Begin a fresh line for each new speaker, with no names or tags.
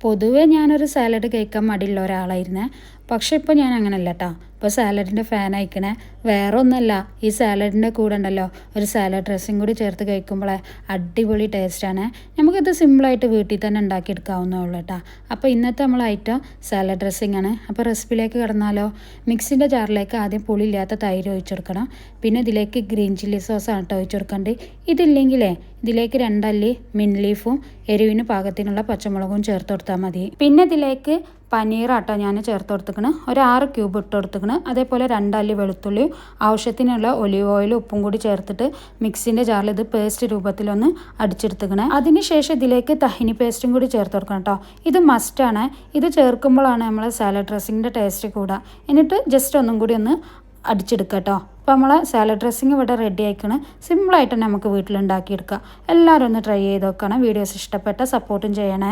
പൊതുവേ ഞാനൊരു സാലഡ് കഴിക്കാൻ മടിയുള്ള ഒരാളായിരുന്നേ. പക്ഷെ ഇപ്പോൾ ഞാൻ അങ്ങനെയല്ല കേട്ടോ. ഇപ്പോൾ സാലഡിൻ്റെ ഫാൻ ആയിക്കണേ. വേറെ ഒന്നുമല്ല, ഈ സാലഡിൻ്റെ കൂടെ ഉണ്ടല്ലോ ഒരു സാലഡ് ഡ്രസ്സിങ് കൂടി ചേർത്ത് കഴിക്കുമ്പോഴേ അടിപൊളി ടേസ്റ്റാണ്. നമുക്കിത് സിമ്പിളായിട്ട് വീട്ടിൽ തന്നെ ഉണ്ടാക്കിയെടുക്കാവുന്നേ ഉള്ളൂ കേട്ടോ. അപ്പോൾ ഇന്നത്തെ നമ്മൾ ഐറ്റം സാലഡ് ഡ്രസ്സിങ് ആണ്. അപ്പോൾ റെസിപ്പിയിലേക്ക് കിടന്നാലോ. മിക്സിൻ്റെ ജാറിലേക്ക് ആദ്യം പുളിയില്ലാത്ത തൈര് ഒഴിച്ചെടുക്കണം. പിന്നെ ഇതിലേക്ക് ഗ്രീൻ ചില്ലി സോസാണ് കേട്ടോ ഒഴിച്ചെടുക്കേണ്ടത്. ഇതില്ലെങ്കിലേ ഇതിലേക്ക് 2 അല്ലി മിൻറ്റ് ലീഫും എരിവിന് പാകത്തിനുള്ള പച്ചമുളകും ചേർത്ത് കൊടുത്താൽ മതി. പിന്നെ ഇതിലേക്ക് പനീറാട്ടോ ഞാൻ ചേർത്ത് കൊടുത്തിക്കണ്. ഒരു 6 ക്യൂബ് ഇട്ട് കൊടുത്തിക്കണ്. അതേപോലെ 2 അല്ലി വെളുത്തുള്ളിയും ആവശ്യത്തിനുള്ള ഒലിവ് ഓയിലും ഉപ്പും കൂടി ചേർത്തിട്ട് മിക്സിൻ്റെ ജാറിൽ ഇത് പേസ്റ്റ് രൂപത്തിലൊന്ന് അടിച്ചെടുത്തിക്കണേ. അതിനുശേഷം ഇതിലേക്ക് തഹിനി പേസ്റ്റും കൂടി ചേർത്ത് കൊടുക്കണം കേട്ടോ. ഇത് മസ്റ്റാണ്. ഇത് ചേർക്കുമ്പോഴാണ് നമ്മൾ സാലഡ് ഡ്രസ്സിങ്ങിൻ്റെ ടേസ്റ്റ് കൂടുക. എന്നിട്ട് ജസ്റ്റ് ഒന്നും കൂടി ഒന്ന് അടിച്ചെടുക്കുക കേട്ടോ. അപ്പോൾ നമ്മളെ സാലഡ് ഡ്രസ്സിങ് ഇവിടെ റെഡി ആയിക്കണം. സിമ്പിളായിട്ട് നമുക്ക് വീട്ടിലുണ്ടാക്കിയെടുക്കാം. എല്ലാവരും ഒന്ന് ട്രൈ ചെയ്ത് നോക്കണം. വീഡിയോസ് ഇഷ്ടപ്പെട്ട സപ്പോർട്ടും ചെയ്യണേ.